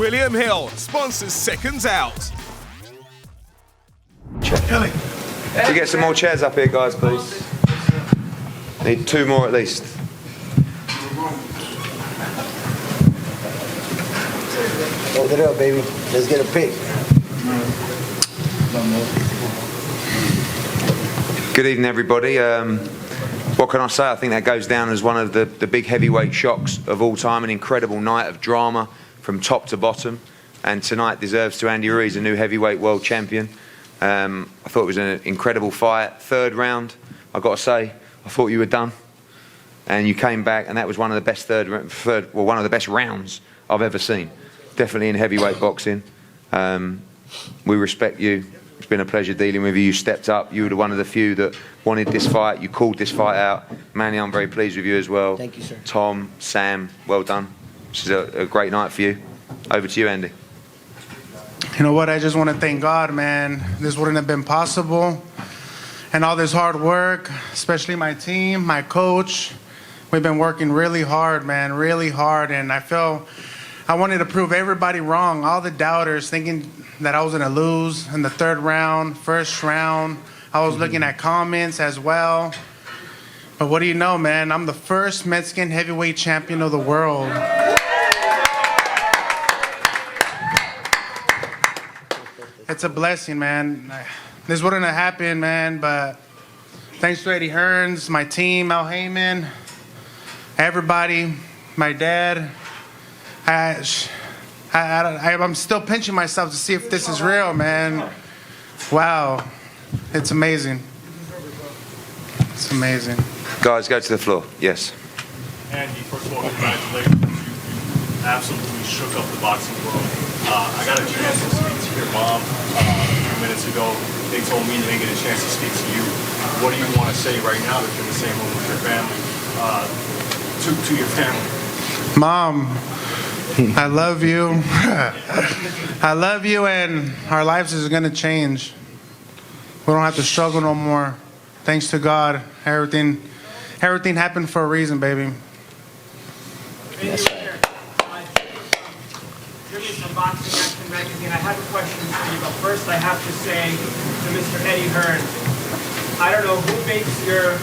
William Hill sponsors Seconds Out. Can you get some more chairs up here, guys, please? Need 2 more at least. Hold it up, baby. Let's get a pic. Good evening, everybody. What can I say? I think that goes down as one of the big heavyweight shocks of all time. An incredible night of drama from top to bottom. And tonight deserves to Andy Ruiz, a new heavyweight world champion. I thought it was an incredible fight. 3rd round, I've got to say, I thought you were done. And you came back, and that was one of the best one of the best rounds I've ever seen. Definitely in heavyweight boxing. We respect you. It's been a pleasure dealing with you. You stepped up. You were one of the few that wanted this fight. You called this fight out. Manny, I'm very pleased with you as well. Thank you, sir. Tom, Sam, well done. This is a great night for you. Over to you, Andy. You know what? I just want to thank God, man. This wouldn't have been possible. And all this hard work, especially my team, my coach. We've been working really hard, man, really hard. And I wanted to prove everybody wrong, all the doubters thinking that I was going to lose in the 3rd round, 1st round. I was looking at comments as well. But what do you know, man? I'm the first Mexican heavyweight champion of the world. It's a blessing, man. This wouldn't have happened, man, but thanks to Eddie Hearns, my team, Al Heyman, everybody, my dad. I'm still pinching myself to see if this is real, man. Wow. It's amazing. It's amazing. Guys, go to the floor. Yes. Andy, first of all, congratulations. You absolutely shook up the boxing world. I got a chance to speak to your mom a few minutes ago. They told me they didn't get a chance to speak to you. What do you want to say right now that you're in the same room with your family, to your family? Mom, I love you. I love you, and our lives is going to change. We don't have to struggle no more. Thanks to God, everything happened for a reason, baby. Yes, sir. From Boxing Action Magazine. I have a question for you, but first I have to say to Mr. Eddie Hearns, I don't know who makes your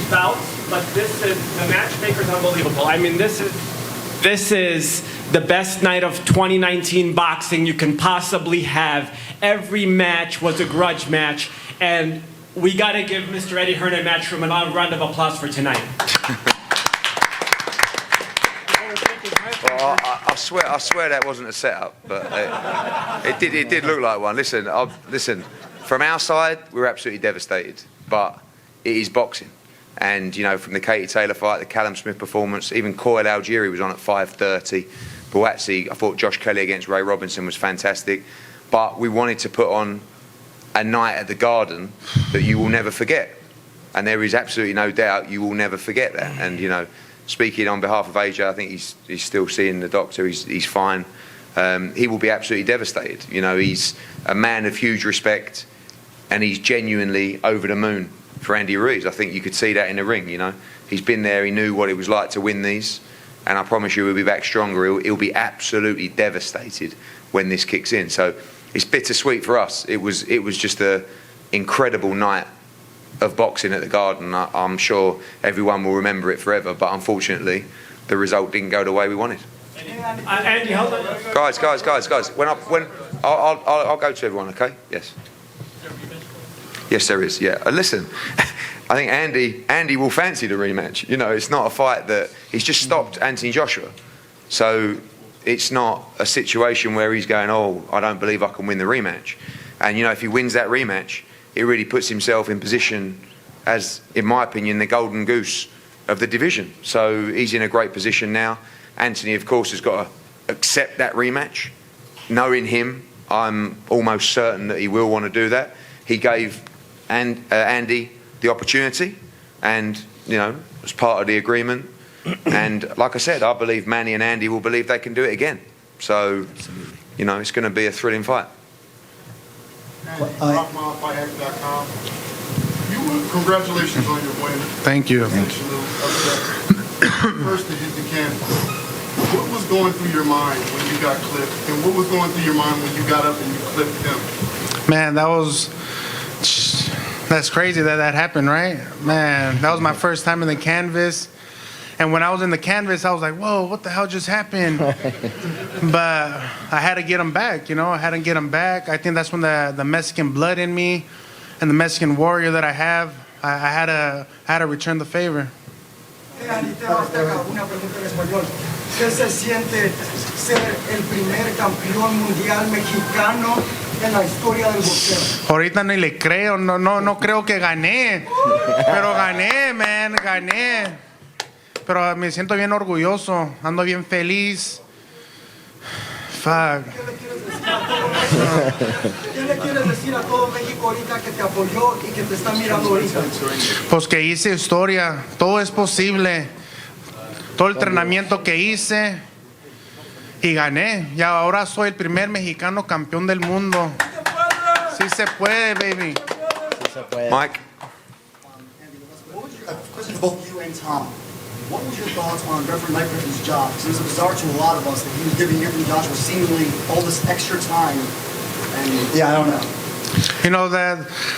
bouts, but the matchmaker's unbelievable. I mean, this is the best night of 2019 boxing you can possibly have. Every match was a grudge match, and we got to give Mr. Eddie Hearn and Matchroom a round of applause for tonight. Well, I swear that wasn't a setup, but it did look like one. Listen, from our side, we're absolutely devastated, but it is boxing. And, you know, from the Katie Taylor fight, the Callum Smith performance, even Coyle Algieri was on at 5:30. Buatsi, I thought Josh Kelly against Ray Robinson was fantastic. But we wanted to put on a night at the Garden that you will never forget. And there is absolutely no doubt you will never forget that. And, you know, speaking on behalf of AJ, I think he's still seeing the doctor. He's fine. He will be absolutely devastated. You know, he's a man of huge respect, and he's genuinely over the moon for Andy Ruiz. I think you could see that in the ring. You know, he's been there. He knew what it was like to win these, and I promise you, he'll be back stronger. He'll be absolutely devastated when this kicks in. So it's bittersweet for us. It was just an incredible night of boxing at the Garden. I'm sure everyone will remember it forever, but unfortunately the result didn't go the way we wanted. Andy, hold on. Guys, I'll go to everyone, okay? Yes. Yes, there is, yeah. Listen, I think Andy will fancy the rematch. You know, it's not a fight that he's just stopped Anthony Joshua. So it's not a situation where he's going, oh, I don't believe I can win the rematch. And, you know, if he wins that rematch, it really puts himself in position as, in my opinion, the golden goose of the division. So he's in a great position now. Anthony, of course, has got to accept that rematch. Knowing him, I'm almost certain that he will want to do that. He gave Andy the opportunity, and, you know, as part of the agreement. And like I said, I believe Manny and Andy will believe they can do it again. So, you know, it's going to be a thrilling fight. RockMileFightHack.com. Congratulations on your win. Thank you. First to hit the canvas. What was going through your mind when you got clipped, and what was going through your mind when you got up and you clipped him? Man, that's crazy that happened, right? Man, that was my first time in the canvas. And when I was in the canvas, I was like, whoa, what the hell just happened? But I had to get him back, I had to get him back. I think that's when the Mexican blood in me and the Mexican warrior that I have, I had to return the favor. ¿Qué se siente ser el primer campeón mundial mexicano en la historia del boxeo? Ahorita ni le creo, no creo que gané, pero gané, man, gané. Pero me siento bien orgulloso, ando bien feliz. Fuck. ¿Qué le quieres decir a todo México ahorita que te apoyó y que te está mirando ahorita? Pues que hice historia, todo es posible. Todo el entrenamiento que hice y gané. Y ahora soy el primer mexicano campeón del mundo. Sí se puede, baby. Mike? Question to both you and Tom. What was your thoughts on Reverend Mike Griffin's job? Because it was bizarre to a lot of us that he was giving you and Joshua seemingly all this extra time. And yeah, I don't know.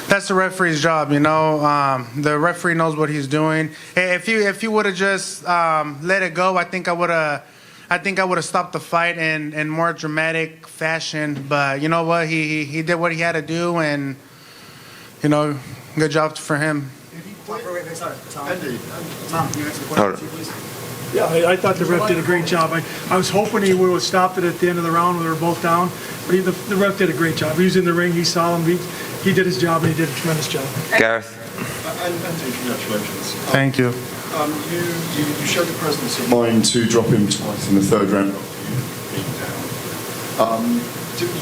That's the referee's job. The referee knows what he's doing. If you would have just let it go, I think I would have stopped the fight in more dramatic fashion. But you know what? He did what he had to do, and good job for him. Tom, can you answer the question, please? Yeah, I thought the ref did a great job. I was hoping he would have stopped it at the end of the round when they were both down, but the ref did a great job. He was in the ring, he saw him, he did his job, and he did a tremendous job. Gareth? Andy, congratulations. Thank you. You showed the presence of mind to drop him twice in the third round after you beat down.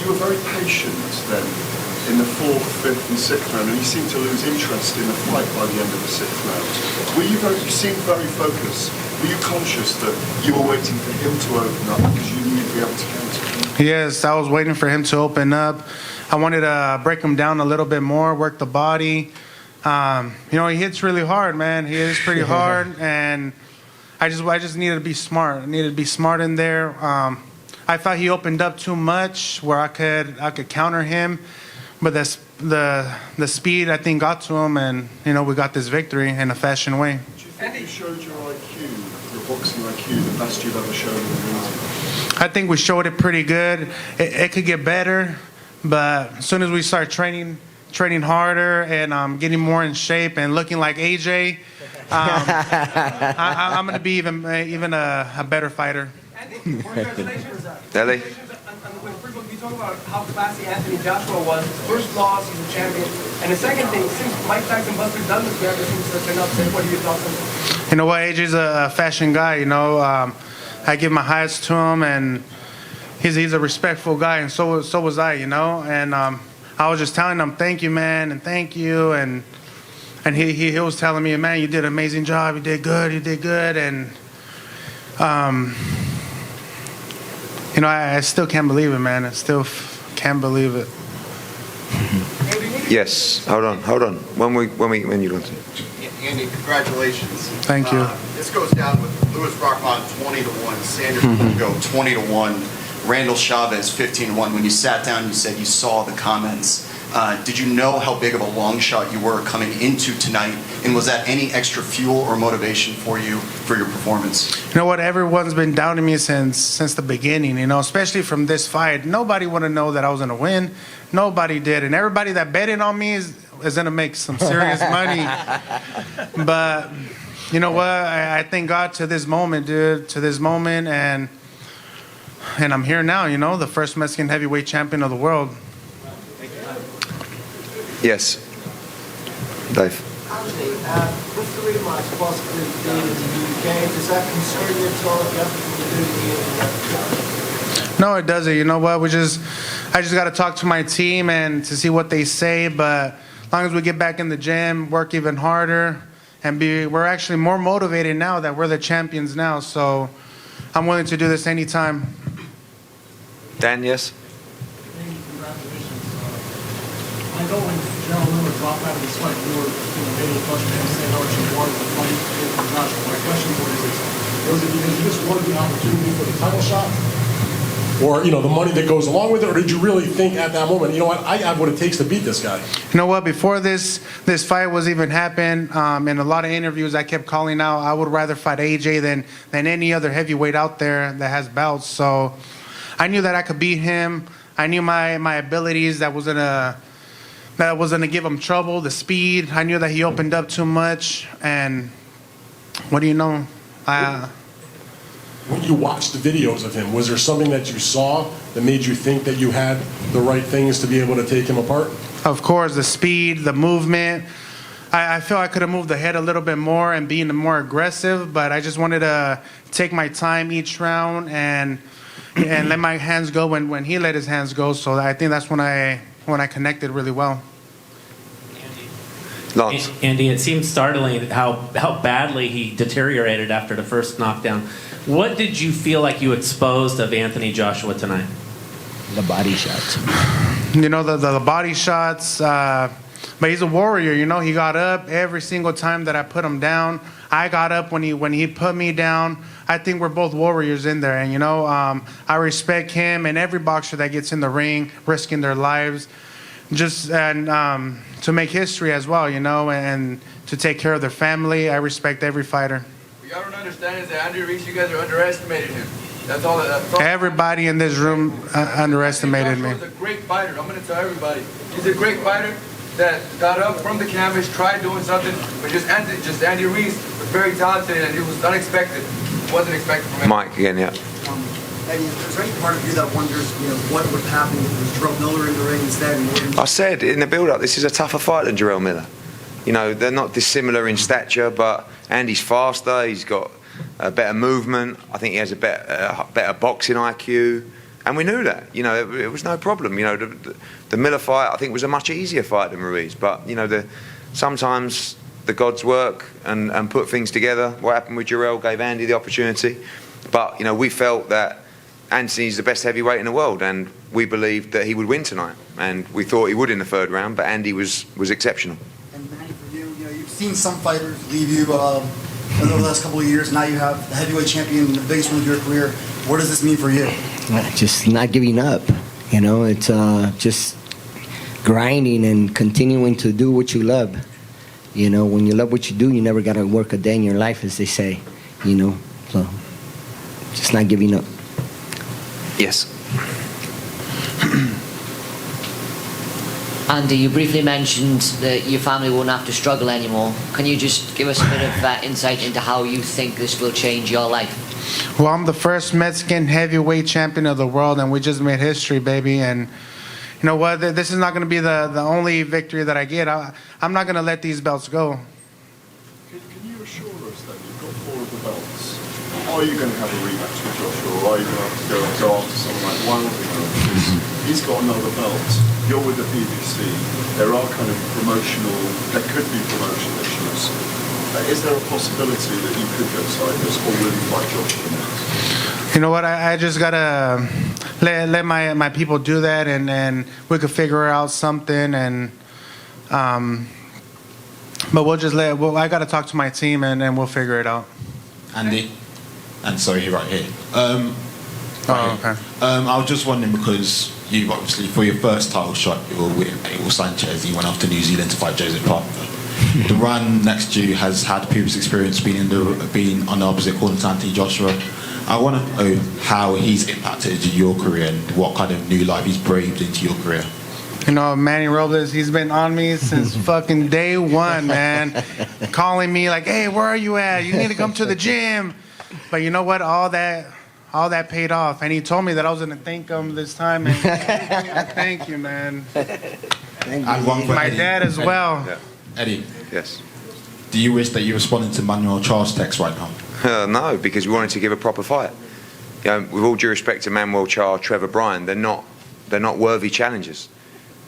You were very patient then in the fourth, fifth, and sixth round, and you seemed to lose interest in the fight by the end of the sixth round. You seemed very focused. Were you conscious that you were waiting for him to open up because you knew you'd be able to counter him? Yes, I was waiting for him to open up. I wanted to break him down a little bit more, work the body. He hits really hard, man. He hits pretty hard, and I just needed to be smart. I needed to be smart in there. I thought he opened up too much where I could counter him, but the speed I think got to him, and we got this victory in a fashion way. Do you think you showed your IQ, your boxing IQ, the best you've ever shown in the ring? I think we showed it pretty good. It could get better, but as soon as we start training harder and getting more in shape and looking like AJ, I'm going to be even a better fighter. Congratulations. Ellie? First of all, you talk about how classy Anthony Joshua was. First loss, he's a champion. And the second thing, since Mike Tyson Buster Douglas never seems to turn up, what are your thoughts on that? You know what, AJ's a fashion guy, I give my highest to him, and he's a respectful guy, and so was I, and I was just telling him, thank you, man, and thank you, and he was telling me, man, you did an amazing job, you did good, and I still can't believe it, man. I still can't believe it. Yes. Hold on. When you want to. Andy, congratulations. Thank you. This goes down with Louis Rockmont 20-1, Sanders Go 20-1, Randall Chavez 15-1. When you sat down, you said you saw the comments. Did you know how big of a long shot you were coming into tonight? And was that any extra fuel or motivation for you for your performance? You know what? Everyone's been doubting me since the beginning, especially from this fight. Nobody wanted to know that I was going to win. Nobody did. And everybody that betted on me is going to make some serious money. But you know what? I thank God to this moment, dude, and I'm here now, the first Mexican heavyweight champion of the world. Yes. Dave. Andy, with the rematch possibly being in the UK, does that concern you at all if you have to do it? No, it doesn't. You know what? I just got to talk to my team and to see what they say. But as long as we get back in the gym, work even harder, and we're actually more motivated now that we're the champions now. So I'm willing to do this anytime. Dan, yes. I know when Gerald Miller dropped out of this fight, you were maybe frustrated to say how much you wanted the fight with Joshua. My question for you is, Was it because you just wanted the opportunity for the title shot? Or, you know, the money that goes along with it? Or did you really think at that moment, you know what, I have what it takes to beat this guy? You know what? Before this fight was even happen, in a lot of interviews, I kept calling out, I would rather fight AJ than any other heavyweight out there that has belts. So I knew that I could beat him. I knew my abilities. That was gonna give him trouble. The speed. I knew that he opened up too much. And what do you know? When you watched the videos of him, was there something that you saw that made you think that you had the right things to be able to take him apart? Of course, the speed, the movement. I feel I could have moved the head a little bit more and being more aggressive, but I just wanted to take my time each round and let my hands go when he let his hands go. So I think that's when I connected really well. Andy, it seems startling how badly he deteriorated after the first knockdown. What did you feel like you exposed of Anthony Joshua tonight? The body shots. You know, the body shots, but he's a warrior, you know. He got up every single time that I put him down. I got up when he put me down. I think we're both warriors in there, and, you know, I respect him and every boxer that gets in the ring, risking their lives, to make history as well, you know, and to take care of their family. I respect every fighter. What y'all don't understand is that Andy Ruiz, you guys are underestimating him. That's all. Everybody in this room underestimated me. He's a great fighter. I'm going to tell everybody. He's a great fighter that got up from the canvas, tried doing something, but Andy Ruiz was very talented and it was unexpected. It wasn't expected from him. Mike again, yeah. Eddie, is there any part of you that wonders, you know, what would happen if it was Jarrell Miller in the ring instead? I said in the build-up, this is a tougher fight than Jarrell Miller. You know, they're not dissimilar in stature, but Andy's faster. He's got a better movement. I think he has a better boxing IQ, and we knew that. You know, it was no problem. You know, the Miller fight, I think, was a much easier fight than Ruiz. But you know, sometimes the gods work and put things together. What happened with Jarrell gave Andy the opportunity, but you know, we felt that Anthony's the best heavyweight in the world, and we believed that he would win tonight, and we thought he would in the third round. But Andy was exceptional. And Manny, for you, you know, you've seen some fighters leave you over the last couple of years. Now you have the heavyweight champion, the biggest one of your career. What does this mean for you? Just not giving up. You know, it's just grinding and continuing to do what you love. You know, when you love what you do, you never got to work a day in your life, as they say. You know, so just not giving up. Yes. Andy, you briefly mentioned that your family won't have to struggle anymore. Can you just give us a bit of insight into how you think this will change your life? Well, I'm the first Mexican heavyweight champion of the world, and we just made history, baby. And you know what? This is not going to be the only victory that I get. I'm not going to let these belts go. Can you assure us that you've got 4 of the belts? Are you going to have a rematch with Joshua, or are you going to have to go after someone like Wilder? Because he's got another belt. You're with the PBC. There are kind of there could be promotional issues. Is there a possibility that you could go sideways, or will you fight Joshua next? You know what? I just gotta let my people do that, and we could figure out something. And but I gotta talk to my team, and we'll figure it out. Andy, and sorry, right here. Okay. I was just wondering, because you obviously, for your first title shot, you were with Abel Sanchez. You went off to New Zealand to fight Joseph Parker. The run next to you has had previous experience being on the opposite corner to Anthony Joshua. I want to know how he's impacted your career and what kind of new life he's breathed into your career. You know, Manny Robles, he's been on me since fucking day one, man. Calling me like, hey, where are you at? You need to come to the gym. But you know what? All that paid off. And he told me that I was going to thank him this time. And thank you, man. Thank you. My dad as well. Yeah. Eddie. Yes. Do you wish that you responded to Manuel Charles' text right now? No, because we wanted to give a proper fight. You know, with all due respect to Manuel Charles, Trevor Bryan, they're not worthy challengers.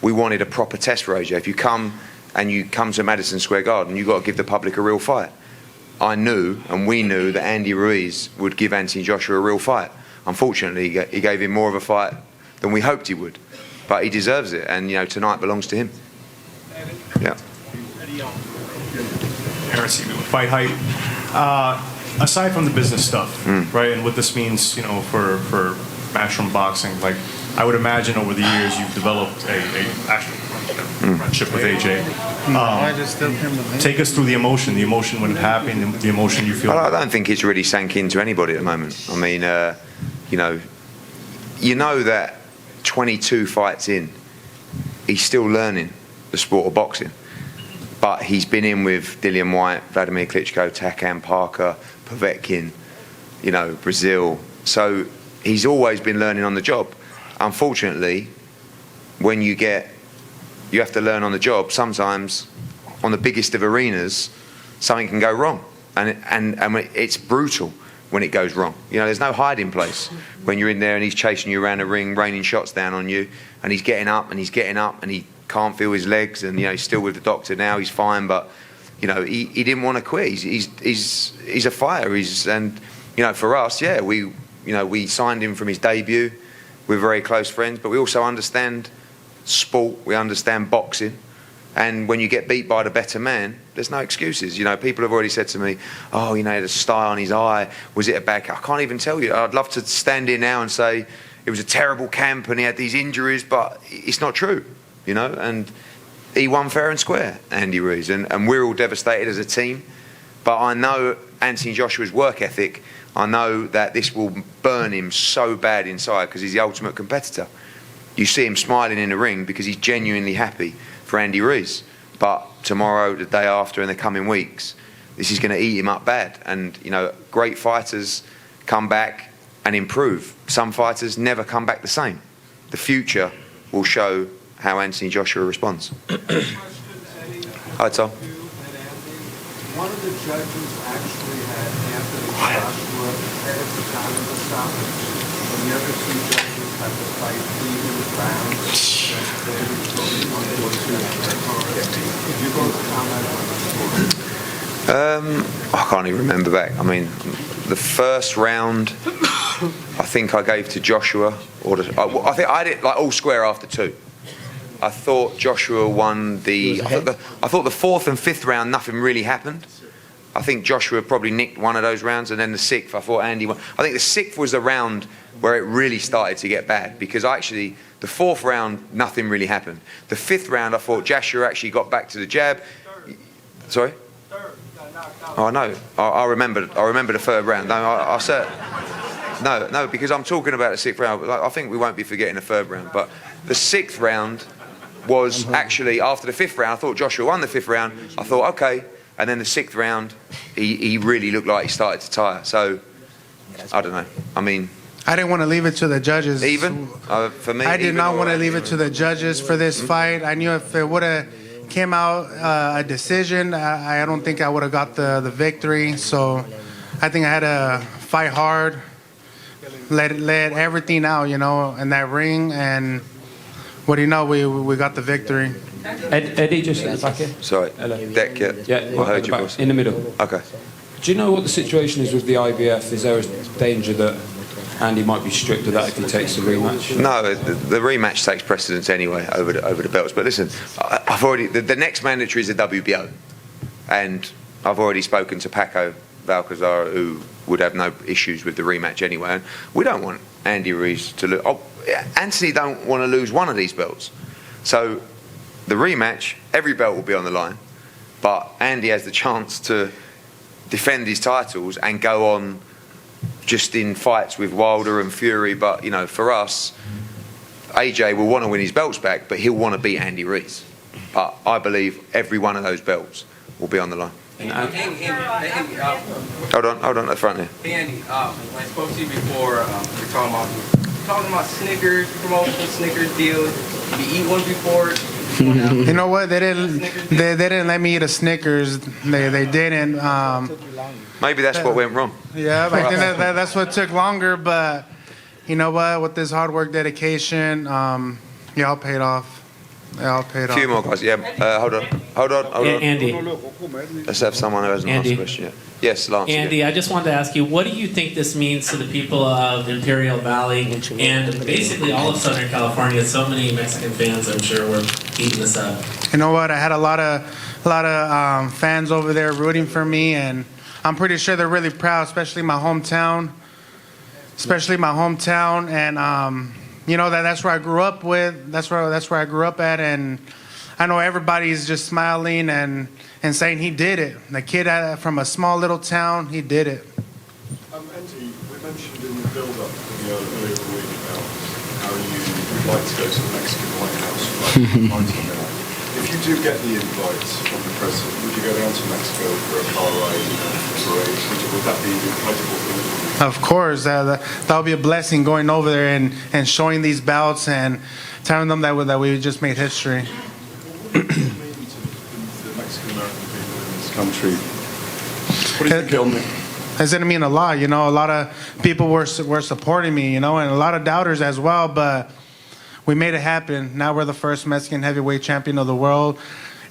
We wanted a proper test for AJ. If you come to Madison Square Garden, you've got to give the public a real fight. I knew, and we knew, that Andy Ruiz would give Anthony Joshua a real fight. Unfortunately, he gave him more of a fight than we hoped he would. But he deserves it, and you know, tonight belongs to him. Yeah. Aaron Seaman with Fight Hype. aside from the business stuff, right, and what this means, for matchroom boxing, like I would imagine over the years you've developed a actual friendship with AJ. Take us through the emotion when it happened, the emotion you feel. I don't think it's really sank into anybody at the moment. I mean, you know that 22 fights in, he's still learning the sport of boxing. But he's been in with Dillian Whyte, Vladimir Klitschko, Takan Parker, Povetkin, Brazil. So he's always been learning on the job. Unfortunately, when you have to learn on the job, sometimes on the biggest of arenas, something can go wrong. And it's brutal when it goes wrong. There's no hiding place when you're in there and he's chasing you around the ring, raining shots down on you, and he's getting up and he can't feel his legs, and he's still with the doctor now. He's fine, but he didn't want to quit. He's a fighter. For us, we signed him from his debut. We're very close friends, but we also understand sport. We understand boxing, and when you get beat by the better man, there's no excuses. People have already said to me, "Oh, he had a sty on his eye. Was it a back?" I can't even tell you. I'd love to stand here now and say it was a terrible camp and he had these injuries, but it's not true. And he won fair and square, Andy Ruiz, and we're all devastated as a team. But I know Anthony Joshua's work ethic. I know that this will burn him so bad inside because he's the ultimate competitor. You see him smiling in the ring because he's genuinely happy for Andy Ruiz. But tomorrow, the day after, in the coming weeks, this is going to eat him up bad. And, great fighters come back and improve. Some fighters never come back the same. The future will show how Anthony Joshua responds. Hi, Tom. One of the judges actually had Anthony Joshua ahead of the time of the stoppage. And the other two judges had the fight even rounds. Could you both comment on that? I can't even remember back. I mean, the first round, I think I gave to Joshua. I think I did all square after 2. I thought Joshua won I thought the 4th and 5th round, nothing really happened. I think Joshua probably nicked one of those rounds, and then the 6th, I thought Andy won. I think the 6th was the round where it really started to get bad, because the 4th round, nothing really happened. The 5th round, I thought Joshua actually got back to the jab. Sorry? Oh, no. I remember the 3rd round. No, because I'm talking about the 6th round. I think we won't be forgetting the 3rd round. But the 6th round was actually, after the 5th round, I thought Joshua won the 5th round. I thought, okay. And then the 6th round, he really looked like he started to tire. So, I don't know. I mean, I didn't want to leave it to the judges. Even? For me, I did not want to leave it to the judges for this fight. I knew if it would have came out a decision, I don't think I would have got the victory. So I think I had to fight hard, let everything out, in that ring. And what do you know, we got the victory. Eddie, just at the back here. Sorry. Hello. Deck, yeah. I heard you, boss. In the middle. Okay. Do you know what the situation is with the IBF? Is there a danger that Andy might be stripped of that if he takes the rematch? No, the rematch takes precedence anyway over the belts. But listen, I've already the next mandatory is the WBO, and I've already spoken to Paco Valcazar, who would have no issues with the rematch anyway. And we don't want Andy Ruiz to lose. Anthony don't want to lose one of these belts. So the rematch, every belt will be on the line, but Andy has the chance to defend his titles and go on just in fights with Wilder and Fury. But for us, AJ will want to win his belts back, but he'll want to beat Andy Ruiz. But I believe every one of those belts will be on the line. Andy, Hold on at the front here. Hey Andy, when I spoke to you before, we were talking about Snickers, promotion, Snickers deals. Did you eat one before? You know what? They didn't let me eat a Snickers. They didn't. Maybe that's what went wrong. Yeah, I think that's what took longer. But you know what? With this hard work, dedication, y'all paid off. Y'all paid off. A few more guys. Yeah. Hold on. Andy. Let's have someone who hasn't asked a question yet. Yes, Lance. Andy, I just wanted to ask you, what do you think this means to the people of Imperial Valley and basically all of Southern California? So many Mexican fans, I'm sure, were eating this up. You know what? I had a lot of fans over there rooting for me, and I'm pretty sure they're really proud, especially my hometown. And you know that's where I grew up with. That's where I grew up at, and I know everybody's just smiling and saying he did it. The kid from a small little town, he did it. Andy, we mentioned in the build-up earlier in the week about how you would like to go to the Mexican White House. If you do get the invite from the president, would you go down to Mexico for a car ride and parade? Would that be incredible for you? Of course, that would be a blessing going over there and showing these belts and telling them that we just made history. What does it mean to the Mexican-American people in this country? What do you think it'll mean? It's going to mean a lot, you know. A lot of people were supporting me, you know, and a lot of doubters as well, but we made it happen. Now we're the first Mexican heavyweight champion of the world,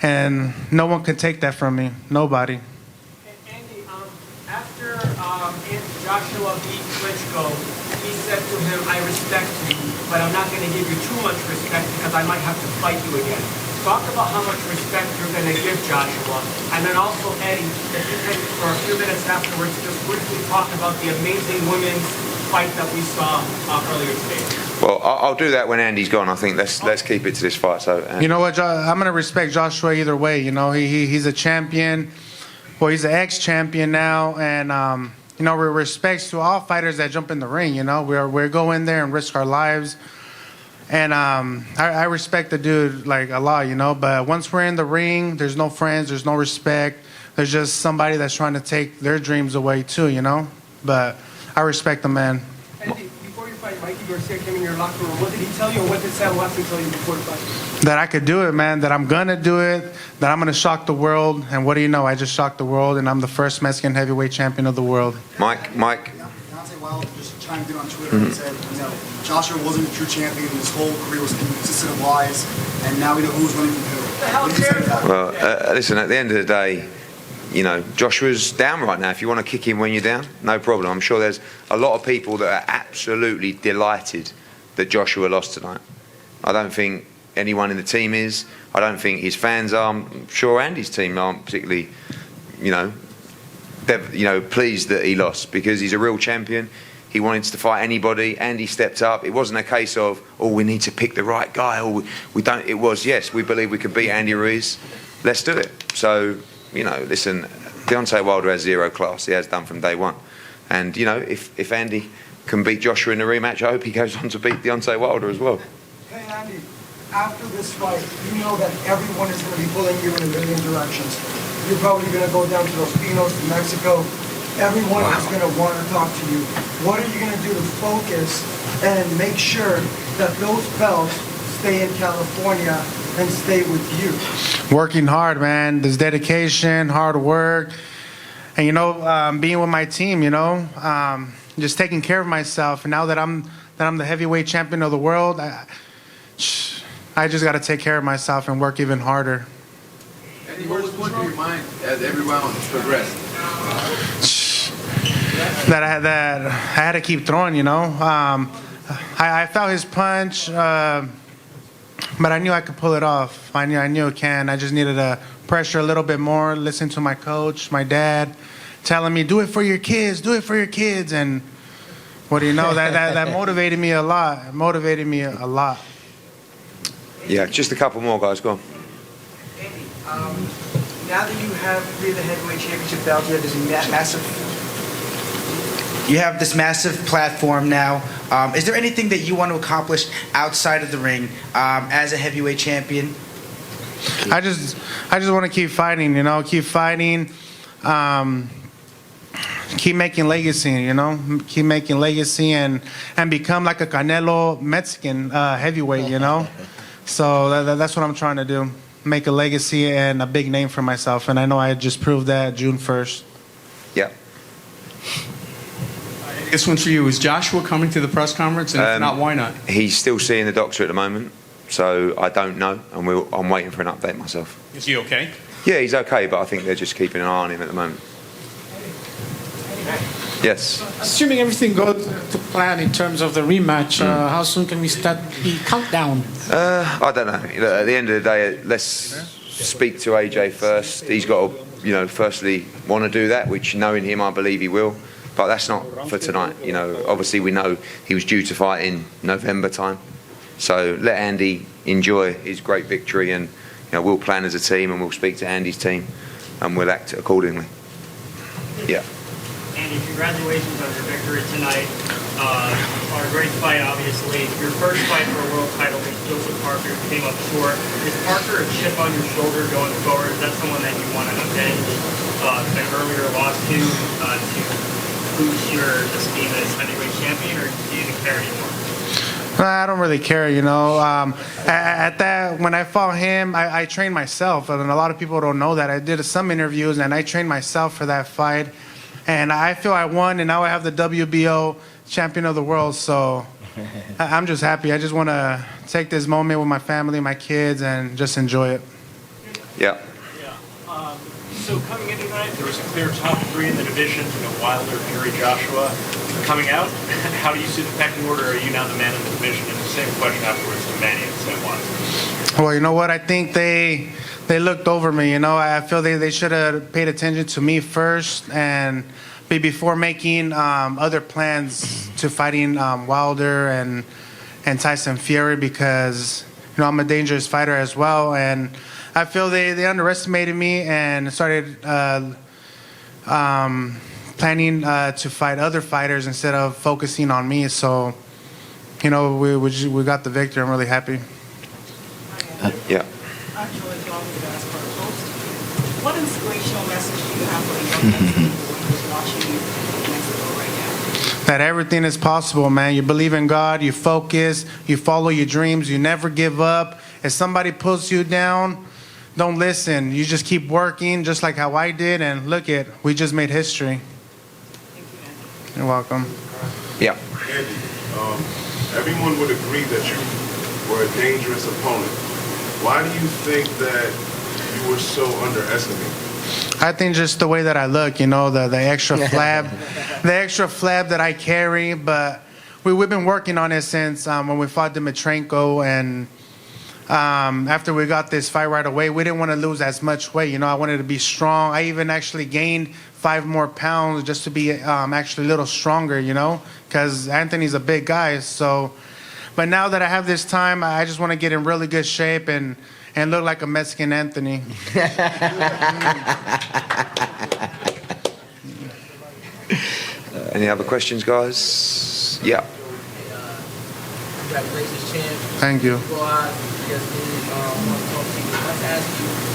and no one can take that from me. Nobody. Andy, after Joshua beat Klitschko, he said to him, "I respect you, but I'm not going to give you too much respect because I might have to fight you again." Talk about how much respect you're going to give Joshua. And then also, Eddie, if you can, for a few minutes afterwards, just briefly talk about the amazing women's fight that we saw earlier today. Well, I'll do that when Andy's gone. I think let's keep it to this fight. So you know what, I'm going to respect Joshua either way. You know, he's a champion. Well, he's an ex-champion now, and you know, respects to all fighters that jump in the ring. You know, we go in there and risk our lives. And I respect the dude like a lot, you know. But once we're in the ring, there's no friends, there's no respect. There's just somebody that's trying to take their dreams away too, you know. But I respect the man. Andy, before you fight, Mikey Garcia came in your locker room. What did he tell you, or what did Sam Watson tell you before the fight? That I could do it, man. That I'm gonna do it. That I'm gonna shock the world. And what do you know? I just shocked the world, and I'm the first Mexican heavyweight champion of the world. Mike. Deontay Wilder just chimed in on Twitter and said, you know, Joshua wasn't a true champion. His whole career was consistent of lies, and now we know who's running from who. What do you say to that? Well, listen, at the end of the day, you know, Joshua's down right now. If you want to kick him when you're down, no problem. I'm sure there's a lot of people that are absolutely delighted that Joshua lost tonight. I don't think anyone in the team is. I don't think his fans are. I'm sure Andy's team aren't particularly, pleased that he lost, because he's a real champion. He wanted to fight anybody. Andy stepped up. It wasn't a case of, we need to pick the right guy, or we don't. It was, yes, we believe we can beat Andy Ruiz. Let's do it. So, listen, Deontay Wilder has zero class. He has done from day one. And, if Andy can beat Joshua in a rematch, I hope he goes on to beat Deontay Wilder as well. Hey, Andy, after this fight, you know that everyone is going to be pulling you in a million directions. You're probably going to go down to Los Pinos, to Mexico. Everyone is going to want to talk to you. What are you going to do to focus and make sure that those belts stay in California and stay with you? Working hard, man. There's dedication, hard work, and being with my team. Just taking care of myself. And now that I'm the heavyweight champion of the world, I just got to take care of myself and work even harder. Eddie, what was going through your mind as every round progressed? That I had to keep throwing, I felt his punch, but I knew I could pull it off. I knew I can. I just needed to pressure a little bit more, listen to my coach, my dad, telling me, do it for your kids, do it for your kids. And what do you know, that motivated me a lot. It motivated me a lot. Yeah, just a couple more, guys. Go on. Andy, now that you have the heavyweight championship belt, you have this massive platform now. Is there anything that you want to accomplish outside of the ring as a heavyweight champion? I just want to keep fighting, keep fighting, keep making legacy, keep making legacy and become like a Canelo Mexican heavyweight, So that's what I'm trying to do, make a legacy and a big name for myself. And I know I just proved that June 1st. Yeah. This one's for you. Is Joshua coming to the press conference? And if not, why not? He's still seeing the doctor at the moment, so I don't know, and I'm waiting for an update myself. Is he okay? Yeah, he's okay, but I think they're just keeping an eye on him at the moment. Yes. Assuming everything goes to plan in terms of the rematch, how soon can we start the countdown? I don't know. At the end of the day, let's speak to AJ first. He's got to, firstly want to do that, which knowing him, I believe he will. But that's not for tonight. Obviously we know he was due to fight in November time. So let Andy enjoy his great victory, and we'll plan as a team, and we'll speak to Andy's team, and we'll act accordingly. Yeah. Andy, congratulations on your victory tonight. On a great fight, obviously. Your first fight for a world title against Joseph Parker came up short. Is Parker a chip on your shoulder going forward? Is that someone that you want to avenge an earlier loss to boost your esteem as heavyweight champion, or do you even care anymore? I don't really care, At that, when I fought him, I trained myself, and a lot of people don't know that. I did some interviews, and I trained myself for that fight, and I feel I won, and now I have the WBO champion of the world, so I'm just happy. I just want to take this moment with my family, my kids, and just enjoy it. Yeah. So coming into tonight, there was a clear top three in the division, Wilder, Fury, Joshua. Coming out, how do you see the pecking order? Are you now the man in the division? And the same question afterwards to Manny and Sam Watson. Well, you know what? I think they looked over me. I feel they should have paid attention to me first, and before making other plans to fighting Wilder and Tyson Fury, because I'm a dangerous fighter as well, and I feel they underestimated me and started planning to fight other fighters instead of focusing on me. So, we got the victory. I'm really happy. Yeah. Actually, what inspirational message do you have for the young people who are watching you in Mexico right now? That everything is possible, man. You believe in God, you focus, you follow your dreams, you never give up. If somebody pulls you down, don't listen. You just keep working, just like how I did, and look we just made history. Thank you, Andy. You're welcome. Yeah. Andy, everyone would agree that you were a dangerous opponent. Why do you think that you were so underestimated? I think just the way that I look, the extra flab, the extra flab that I carry. But we've been working on it since when we fought Dimitrenko, and after we got this fight right away, we didn't want to lose as much weight. I wanted to be strong. I even actually gained 5 more pounds just to be actually a little stronger, because Anthony's a big guy. So, but now that I have this time, I just want to get in really good shape and look like a Mexican Anthony. Any other questions, guys? Yeah. Congratulations, champ. Thank you. I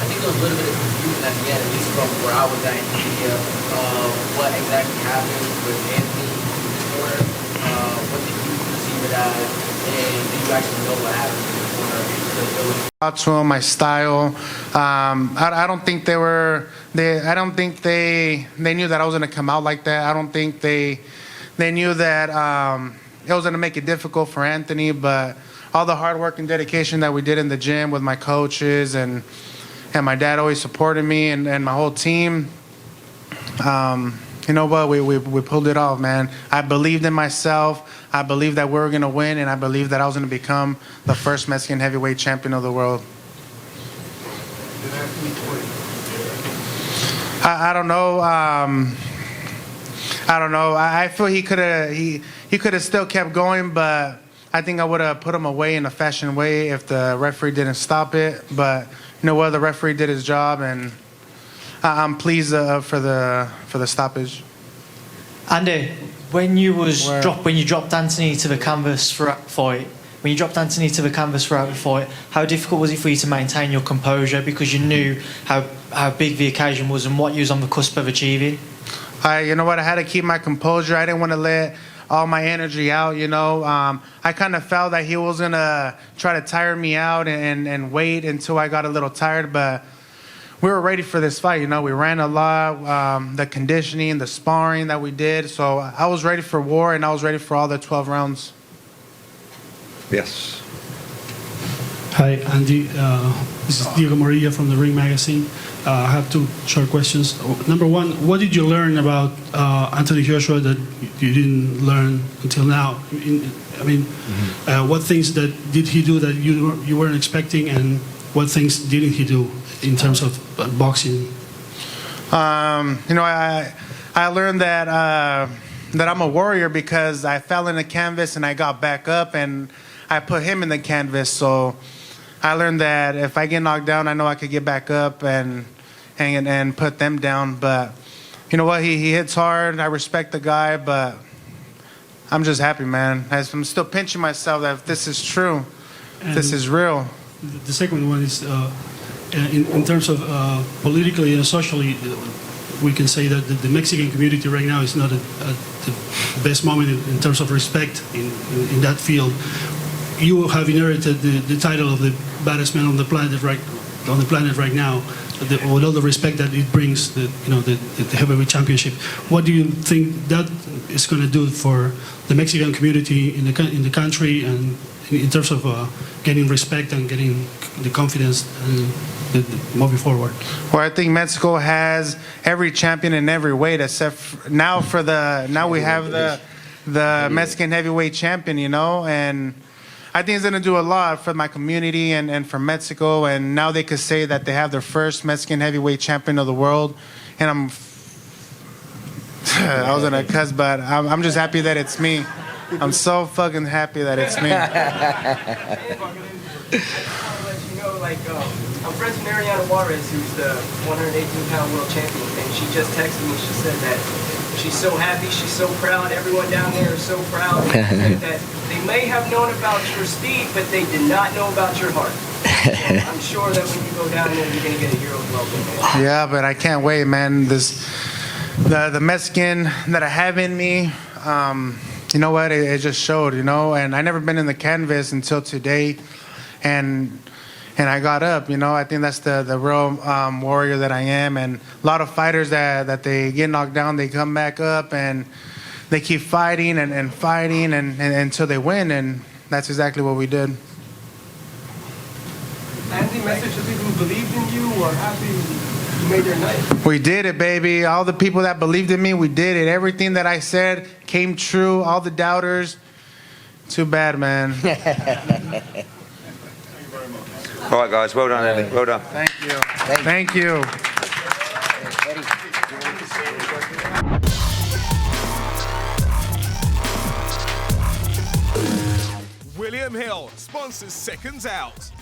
think there was a little bit of confusion at the end, at least from where I was at in the media, what exactly happened with Anthony in this corner. What did you perceive it as, and did you actually know what happened in the corner? To him, my style. I don't think they were. I don't think they knew that I was going to come out like that. I don't think they knew that it was going to make it difficult for Anthony. But all the hard work and dedication that we did in the gym with my coaches and my dad always supported me and my whole team. You know what? We pulled it off, man. I believed in myself. I believed that we were going to win, and I believed that I was going to become the first Mexican heavyweight champion of the world. I don't know. I don't know. I feel he could have still kept going, but I think I would have put him away in a fashion way if the referee didn't stop it. But you know what? The referee did his job, and I'm pleased for the stoppage. Andy, when you dropped Anthony to the canvas throughout the fight, how difficult was it for you to maintain your composure because you knew how big the occasion was and what you was on the cusp of achieving? You know what? I had to keep my composure. I didn't want to let all my energy out, I kind of felt that he was going to try to tire me out and wait until I got a little tired, but we were ready for this fight. We ran a lot, the conditioning, the sparring that we did. So I was ready for war, and I was ready for all the 12 rounds. Yes. Hi, Andy. This is Diego Morilla from the Ring Magazine. I have 2 short questions. Number one, what did you learn about Anthony Joshua that you didn't learn until now? What things did he do that you weren't expecting, and what things didn't he do in terms of boxing? I learned that I'm a warrior because I fell in the canvas and I got back up and I put him in the canvas. So I learned that if I get knocked down, I know I could get back up and put them down. But you know what? He hits hard. I respect the guy, but I'm just happy, man. I'm still pinching myself that if this is true, if this is real. The second one is in terms of politically and socially, we can say that the Mexican community right now is not at the best moment in terms of respect in that field. You have inherited the title of the baddest man on the planet right now, with all the respect that it brings, the heavyweight championship. What do you think that is going to do for the Mexican community in the country, and in terms of getting respect and getting the confidence moving forward? Well, I think Mexico has every champion in every weight except now we have the Mexican heavyweight champion, and I think it's going to do a lot for my community and for Mexico. And now they could say that they have their first Mexican heavyweight champion of the world. And I was going to cuss, but I'm just happy that it's me. I'm so fucking happy that it's me. I'm friends with Mariana Juarez, who's the 118-pound world champion, and she just texted me. She said that she's so happy, she's so proud. Everyone down there is so proud. That they may have known about your speed, but they did not know about your heart. So I'm sure that when you go down there, you're going to get a hero's welcome. Yeah, but I can't wait, man. The Mexican that I have in me, you know what? It just showed, And I never been in the canvas until today, and I got up, I think that's the real warrior that I am. And a lot of fighters that they get knocked down, they come back up and they keep fighting and fighting and until they win. And that's exactly what we did. Any message to people who believed in you or happy you made their night? We did it, baby. All the people that believed in me, we did it. Everything that I said came true. All the doubters, too bad, man. All right, guys. Well done, Eddie. Well done. Thank you. Thank you. William Hill sponsors Seconds Out.